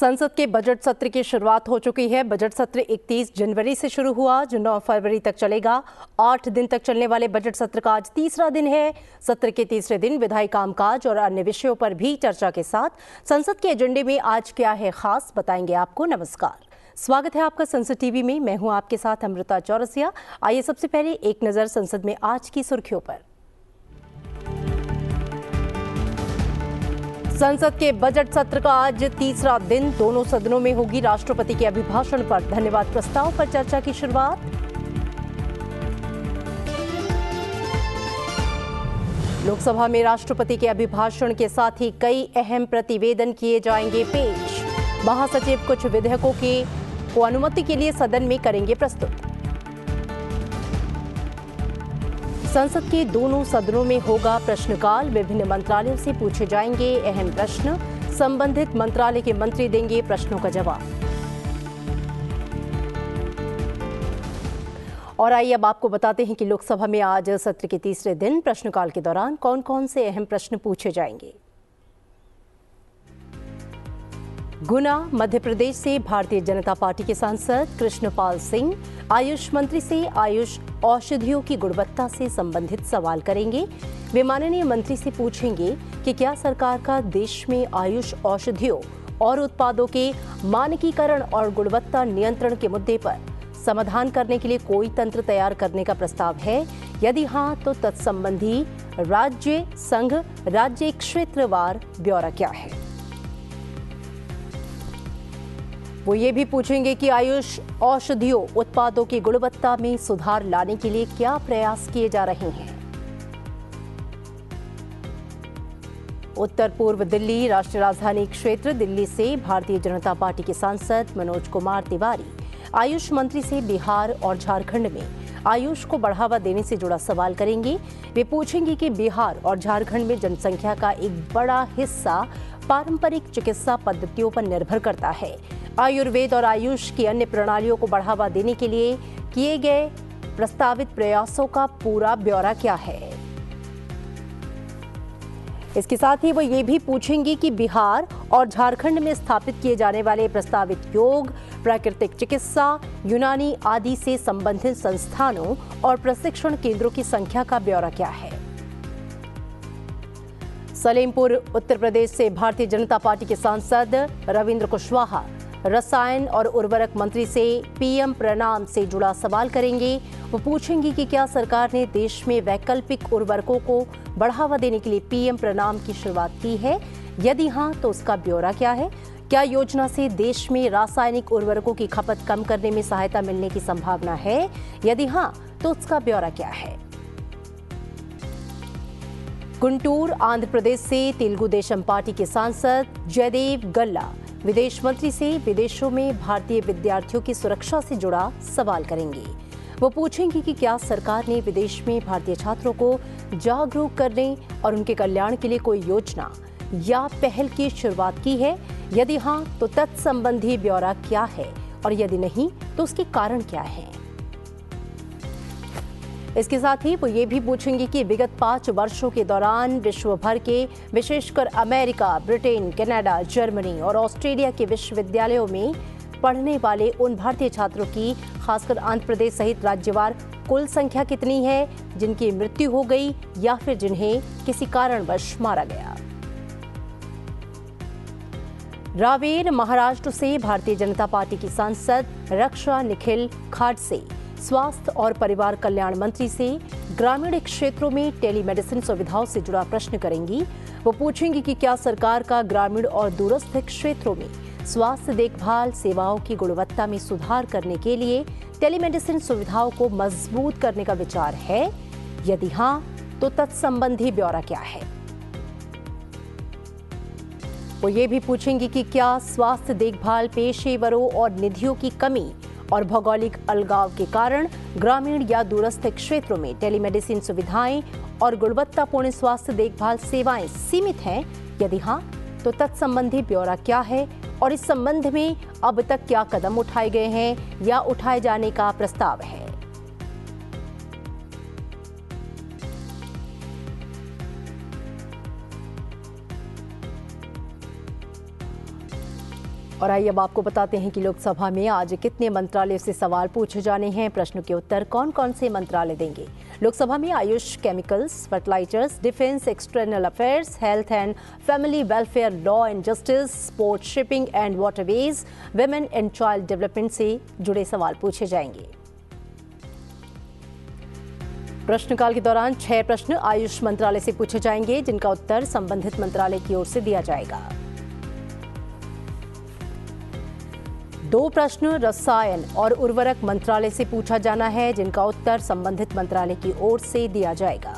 संसद के बजट सत्र की शुरुआत हो चुकी है। बजट सत्र 31 जनवरी से शुरू हुआ, जो 9 फरवरी तक चलेगा। 8 दिन तक चलने वाले बजट सत्र का आज तीसरा दिन है। सत्र के तीसरे दिन विधायी कामकाज और अन्य विषयों पर भी चर्चा के साथ संसद के एजेंडे में आज क्या है खास, बताएंगे आपको। नमस्कार, स्वागत है आपका संसद टीवी में। मैं हूं आपके साथ अमृता चौरसिया। आइए सबसे पहले एक नजर संसद में आज की सुर्खियों पर। संसद के बजट सत्र का आज तीसरा दिन। दोनों सदनों में होगी राष्ट्रपति के अभिभाषण पर धन्यवाद प्रस्ताव पर चर्चा की शुरुआत। लोकसभा में राष्ट्रपति के अभिभाषण के साथ ही कई अहम प्रतिवेदन किए जाएंगे पेश। महासचिव कुछ विधेयकों को अनुमति के लिए सदन में करेंगे प्रस्तुत। संसद के दोनों सदनों में होगा प्रश्नकाल। विभिन्न मंत्रालयों से पूछे जाएंगे अहम प्रश्न। संबंधित मंत्रालय के मंत्री देंगे प्रश्नों का जवाब। और आइए अब आपको बताते हैं कि लोकसभा में आज सत्र के तीसरे दिन प्रश्नकाल के दौरान कौन कौन से अहम प्रश्न पूछे जाएंगे। गुना मध्य प्रदेश से भारतीय जनता पार्टी के सांसद कृष्णपाल सिंह आयुष मंत्री से आयुष औषधियों की गुणवत्ता से संबंधित सवाल करेंगे। वे माननीय मंत्री से पूछेंगे कि क्या सरकार का देश में आयुष औषधियों और उत्पादों के मानकीकरण और गुणवत्ता नियंत्रण के मुद्दे पर समाधान करने के लिए कोई तंत्र तैयार करने का प्रस्ताव है। यदि हाँ, तो तत्संबंधी राज्य, संघ, राज्य क्षेत्रवार ब्यौरा क्या है। वो ये भी पूछेंगे कि आयुष औषधियों उत्पादों की गुणवत्ता में सुधार लाने के लिए क्या प्रयास किए जा रहे हैं। उत्तर पूर्व दिल्ली राष्ट्रीय राजधानी क्षेत्र दिल्ली से भारतीय जनता पार्टी के सांसद मनोज कुमार तिवारी आयुष मंत्री से बिहार और झारखंड में आयुष को बढ़ावा देने से जुड़ा सवाल करेंगे। वे पूछेंगे कि बिहार और झारखंड में जनसंख्या का एक बड़ा हिस्सा पारंपरिक चिकित्सा पद्धतियों पर निर्भर करता है। आयुर्वेद और आयुष की अन्य प्रणालियों को बढ़ावा देने के लिए किए गए प्रस्तावित प्रयासों का पूरा ब्यौरा क्या है। इसके साथ ही वो ये भी पूछेंगे कि बिहार और झारखंड में स्थापित किए जाने वाले प्रस्तावित योग, प्राकृतिक चिकित्सा, यूनानी आदि से संबंधित संस्थानों और प्रशिक्षण केंद्रों की संख्या का ब्यौरा क्या है। सलेमपुर उत्तर प्रदेश से भारतीय जनता पार्टी के सांसद रविंद्र कुशवाहा रसायन और उर्वरक मंत्री से पीएम प्रणाम से जुड़ा सवाल करेंगे। वो पूछेंगे कि क्या सरकार ने देश में वैकल्पिक उर्वरकों को बढ़ावा देने के लिए पीएम प्रणाम की शुरुआत की है। यदि हाँ, तो उसका ब्यौरा क्या है। क्या योजना से देश में रासायनिक उर्वरकों की खपत कम करने में सहायता मिलने की संभावना है। यदि हाँ, तो उसका ब्यौरा क्या है। गुंटूर आंध्र प्रदेश से तेलुगु देशम पार्टी के सांसद जयदेव गल्ला विदेश मंत्री से विदेशों में भारतीय विद्यार्थियों की सुरक्षा से जुड़ा सवाल करेंगे। वो पूछेंगे कि क्या सरकार ने विदेश में भारतीय छात्रों को जागरूक करने और उनके कल्याण के लिए कोई योजना या पहल की शुरुआत की है। यदि हाँ, तो तत्संबंधी ब्यौरा क्या है और यदि नहीं, तो उसके कारण क्या है। इसके साथ ही वो ये भी पूछेंगे कि विगत 5 वर्षों के दौरान विश्व भर के, विशेषकर अमेरिका, ब्रिटेन, कनाडा, जर्मनी और ऑस्ट्रेलिया के विश्वविद्यालयों में पढ़ने वाले उन भारतीय छात्रों की, खासकर आंध्र प्रदेश सहित राज्यवार कुल संख्या कितनी है जिनकी मृत्यु हो गई या फिर जिन्हें किसी कारणवश मारा गया। रावेर महाराष्ट्र से भारतीय जनता पार्टी की सांसद रक्षा निखिल खाडसे स्वास्थ्य और परिवार कल्याण मंत्री से ग्रामीण क्षेत्रों में टेलीमेडिसिन सुविधाओं से जुड़ा प्रश्न करेंगी। वो पूछेंगी कि क्या सरकार का ग्रामीण और दूरस्थ क्षेत्रों में स्वास्थ्य देखभाल सेवाओं की गुणवत्ता में सुधार करने के लिए टेलीमेडिसिन सुविधाओं को मजबूत करने का विचार है। यदि हाँ, तो तत्संबंधी ब्यौरा क्या है। वो ये भी पूछेंगी कि क्या स्वास्थ्य देखभाल पेशेवरों और निधियों की कमी और भौगोलिक अलगाव के कारण ग्रामीण या दूरस्थ क्षेत्रों में टेलीमेडिसिन सुविधाएं और गुणवत्तापूर्ण स्वास्थ्य देखभाल सेवाएं सीमित हैं। यदि हाँ, तो तत्संबंधी ब्यौरा क्या है और इस संबंध में अब तक क्या कदम उठाए गए हैं या उठाए जाने का प्रस्ताव है। और आइए अब आपको बताते हैं कि लोकसभा में आज कितने मंत्रालयों से सवाल पूछे जाने हैं। प्रश्नों के उत्तर कौन कौन से मंत्रालय देंगे। लोकसभा में AYUSH, chemicals, fertilizers, defence, external affairs, health and family welfare, law and justice, sport, shipping and waterways, women and child development से जुड़े सवाल पूछे जाएंगे। प्रश्नकाल के दौरान 6 प्रश्न आयुष मंत्रालय से पूछे जाएंगे, जिनका उत्तर संबंधित मंत्रालय की ओर से दिया जाएगा। 2 प्रश्न रसायन और उर्वरक मंत्रालय से पूछा जाना है, जिनका उत्तर संबंधित मंत्रालय की ओर से दिया जाएगा।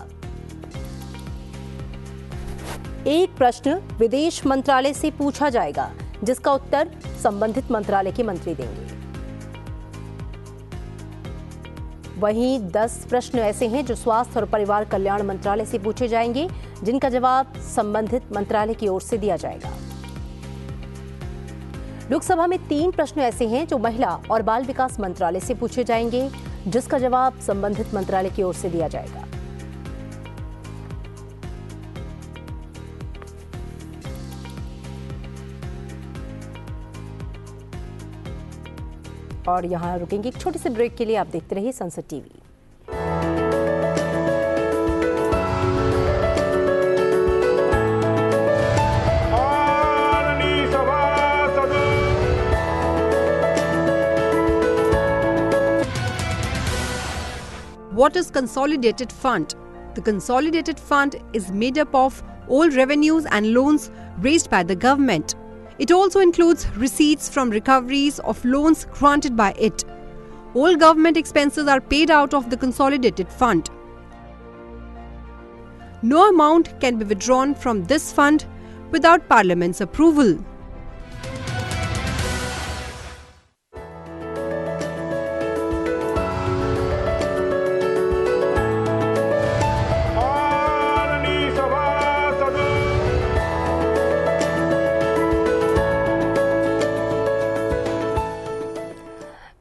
1 प्रश्न विदेश मंत्रालय से पूछा जाएगा, जिसका उत्तर संबंधित मंत्रालय के मंत्री देंगे। वहीं 10 प्रश्न ऐसे हैं जो स्वास्थ्य और परिवार कल्याण मंत्रालय से पूछे जाएंगे, जिनका जवाब संबंधित मंत्रालय की ओर से दिया जाएगा। लोकसभा में 3 प्रश्न ऐसे हैं जो महिला और बाल विकास मंत्रालय से पूछे जाएंगे, जिसका जवाब संबंधित मंत्रालय की ओर से दिया जाएगा। और यहां रुकेंगे एक छोटे से ब्रेक के लिए। आप देखते रहिए संसद TV. What is Consolidated Fund? The Consolidated Fund is made up of all revenues and loans raised by the government. It also includes receipts from recoveries of loans granted by it. All government expenses are paid out of the Consolidated Fund. No amount can be withdrawn from this fund without Parliament's approval.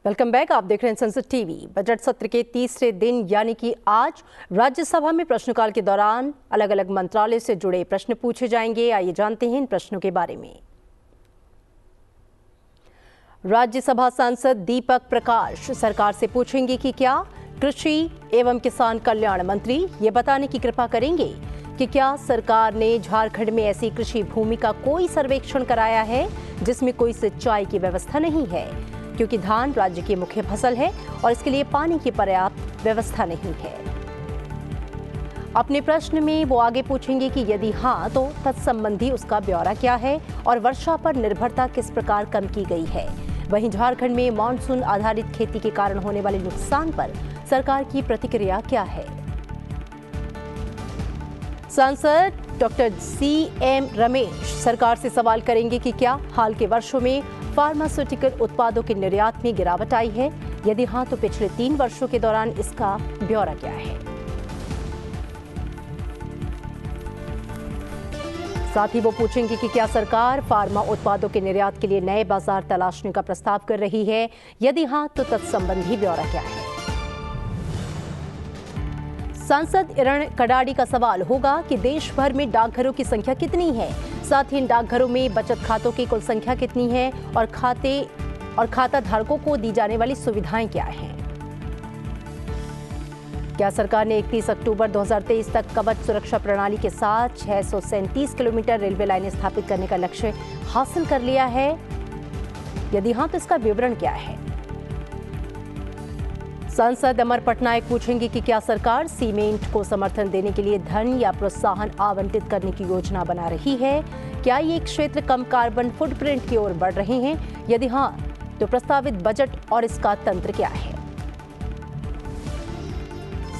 Welcome back. आप देख रहे हैं संसद TV. Budget सत्र के तीसरे दिन यानी कि आज राज्यसभा में प्रश्नकाल के दौरान अलग अलग मंत्रालय से जुड़े प्रश्न पूछे जाएंगे। आइए जानते हैं इन प्रश्नों के बारे में। राज्यसभा सांसद दीपक प्रकाश सरकार से पूछेंगे कि क्या कृषि एवं किसान कल्याण मंत्री ये बताने की कृपा करेंगे कि क्या सरकार ने झारखंड में ऐसी कृषि भूमि का कोई सर्वेक्षण कराया है जिसमें कोई सिंचाई की व्यवस्था नहीं है, क्योंकि धान राज्य की मुख्य फसल है और इसके लिए पानी की पर्याप्त व्यवस्था नहीं है। अपने प्रश्न में वो आगे पूछेंगे कि यदि हाँ तो तत्संबंधी उसका ब्यौरा क्या है और वर्षा पर निर्भरता किस प्रकार कम की गई है। वहीं झारखंड में मानसून आधारित खेती के कारण होने वाले नुकसान पर सरकार की प्रतिक्रिया क्या है। सांसद डॉक्टर CM रमेश सरकार से सवाल करेंगे कि क्या हाल के वर्षों में फार्मास्यूटिकल उत्पादों के निर्यात में गिरावट आई है, यदि हाँ तो पिछले 3 वर्षों के दौरान इसका ब्यौरा क्या है। साथ ही वो पूछेंगे कि क्या सरकार फार्मा उत्पादों के निर्यात के लिए नए बाजार तलाशने का प्रस्ताव कर रही है, यदि हाँ तो तत्संबंधी ब्यौरा क्या है। सांसद इरण कडाडी का सवाल होगा कि देश भर में डाकघरों की संख्या कितनी है, साथ ही इन डाकघरों में बचत खातों की कुल संख्या कितनी है और खाता धारकों को दी जाने वाली सुविधाएं क्या हैं। क्या सरकार ने 31 अक्टूबर 2023 तक कवच सुरक्षा प्रणाली के साथ 637 किलोमीटर रेलवे लाइनें स्थापित करने का लक्ष्य हासिल कर लिया है, यदि हाँ तो इसका विवरण क्या है। सांसद अमर पटनायक पूछेंगे कि क्या सरकार सीमेंट को समर्थन देने के लिए धन या प्रोत्साहन आवंटित करने की योजना बना रही है, क्या ये क्षेत्र कम कार्बन फुटप्रिंट की ओर बढ़ रहे हैं, यदि हाँ तो प्रस्तावित बजट और इसका तंत्र क्या है।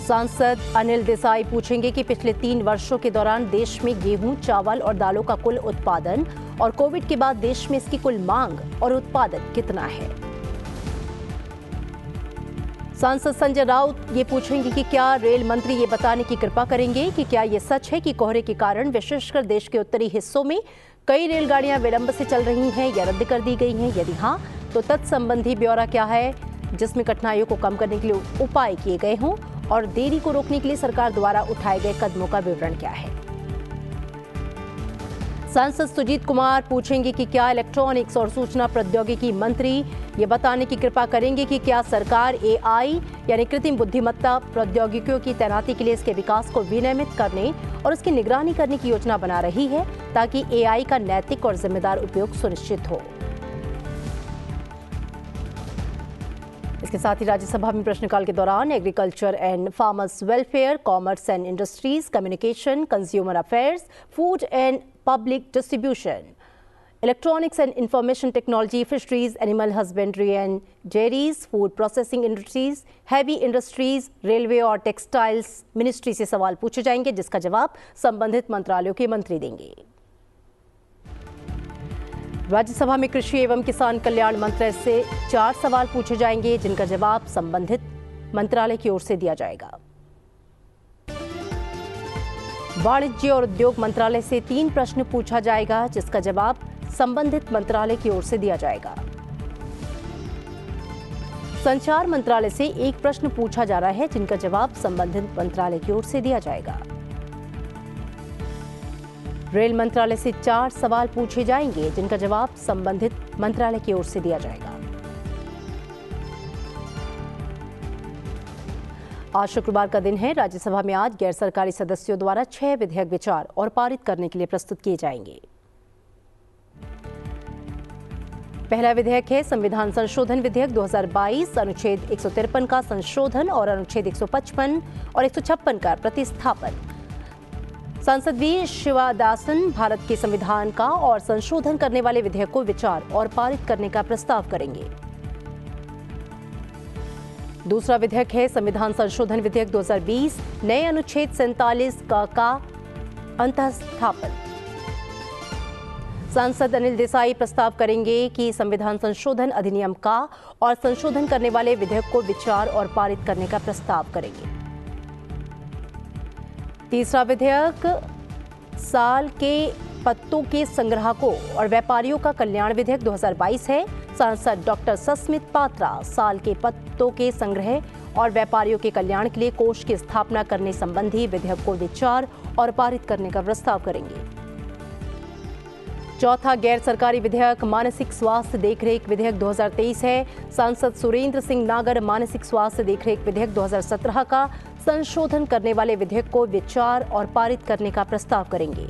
सांसद अनिल देसाई पूछेंगे कि पिछले 3 वर्षों के दौरान देश में गेहूं, चावल और दालों का कुल उत्पादन और कोविड के बाद देश में इसकी कुल मांग और उत्पादन कितना है। सांसद संजय राउत ये पूछेंगे कि क्या रेल मंत्री ये बताने की कृपा करेंगे कि क्या ये सच है कि कोहरे के कारण विशेषकर देश के उत्तरी हिस्सों में कई रेलगाड़ियां विलंब से चल रही हैं या रद्द कर दी गई हैं, यदि हाँ तो तत्संबंधी ब्यौरा क्या है, जिसमें कठिनाइयों को कम करने के लिए उपाय किए गए हों और देरी को रोकने के लिए सरकार द्वारा उठाए गए कदमों का विवरण क्या है। सांसद सुजीत कुमार पूछेंगे कि क्या इलेक्ट्रॉनिक्स और सूचना प्रौद्योगिकी मंत्री ये बताने की कृपा करेंगे कि क्या सरकार एआई यानी कृत्रिम बुद्धिमत्ता प्रौद्योगिकियों की तैनाती के लिए इसके विकास को विनियमित करने और उसकी निगरानी करने की योजना बना रही है ताकि एआई का नैतिक और जिम्मेदार उपयोग सुनिश्चित हो। इसके साथ ही राज्यसभा में प्रश्नकाल के दौरान agriculture and farmers welfare, commerce and industries, communication, consumer affairs, food and public distribution, electronics and information technology, fisheries, animal husbandry and dairies, food processing industries, heavy industries, railway और टेक्सटाइल्स मिनिस्ट्री से सवाल पूछे जाएंगे, जिसका जवाब संबंधित मंत्रालयों के मंत्री देंगे। राज्यसभा में कृषि एवं किसान कल्याण मंत्रालय से 4 सवाल पूछे जाएंगे, जिनका जवाब संबंधित मंत्रालय की ओर से दिया जाएगा। वाणिज्य और उद्योग मंत्रालय से 3 प्रश्न पूछा जाएगा, जिसका जवाब संबंधित मंत्रालय की ओर से दिया जाएगा। संचार मंत्रालय से 1 प्रश्न पूछा जा रहा है, जिनका जवाब संबंधित मंत्रालय की ओर से दिया जाएगा। रेल मंत्रालय से 4 सवाल पूछे जाएंगे, जिनका जवाब संबंधित मंत्रालय की ओर से दिया जाएगा। आज शुक्रवार का दिन है। राज्यसभा में आज गैर सरकारी सदस्यों द्वारा 6 विधेयक विचार और पारित करने के लिए प्रस्तुत किए जाएंगे। पहला विधेयक है संविधान संशोधन विधेयक 2022, अनुच्छेद 153 का संशोधन और अनुच्छेद 155 और 156 का प्रतिस्थापन। सांसद वी शिवादासन भारत के संविधान का और संशोधन करने वाले विधेयक को विचार और पारित करने का प्रस्ताव करेंगे। दूसरा विधेयक है संविधान संशोधन विधेयक 2020, नए अनुच्छेद 47 का अंतःस्थापन। सांसद अनिल देसाई प्रस्ताव करेंगे कि संविधान संशोधन अधिनियम का और संशोधन करने वाले विधेयक को विचार और पारित करने का प्रस्ताव करेंगे। तीसरा विधेयक साल के पत्तों के संग्राहकों और व्यापारियों का कल्याण विधेयक 2022 है। सांसद डॉक्टर सस्मित पात्रा साल के पत्तों के संग्रह और व्यापारियों के कल्याण के लिए कोष की स्थापना करने संबंधी विधेयक को विचार और पारित करने का प्रस्ताव करेंगे। चौथा गैर सरकारी विधेयक मानसिक स्वास्थ्य देखरेख विधेयक 2023 है। सांसद सुरेंद्र सिंह नागर मानसिक स्वास्थ्य देखरेख विधेयक 2017 का संशोधन करने वाले विधेयक को विचार और पारित करने का प्रस्ताव करेंगे।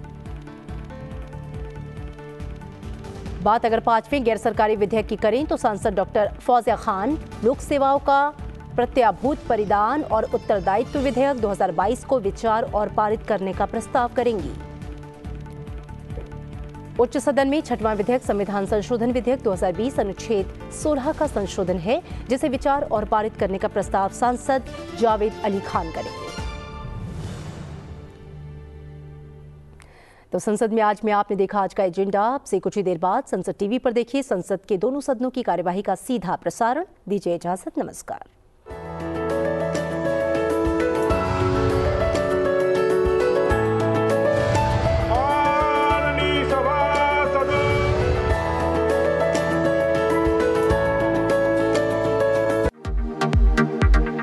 बात अगर 5वें गैर सरकारी विधेयक की करें तो सांसद डॉक्टर फौजिया खान लोक सेवाओं का प्रत्याभूत परिधान और उत्तरदायित्व विधेयक 2022 को विचार और पारित करने का प्रस्ताव करेंगी। उच्च सदन में 6वां विधेयक संविधान संशोधन विधेयक 2020 अनुच्छेद 16 का संशोधन है, जिसे विचार और पारित करने का प्रस्ताव सांसद जावेद अली खान करेंगे। तो संसद में आज में आपने देखा आज का एजेंडा। आपसे कुछ ही देर बाद संसद टीवी पर देखिए संसद के दोनों सदनों की कार्यवाही का सीधा प्रसारण। दीजिए इजाजत, नमस्कार।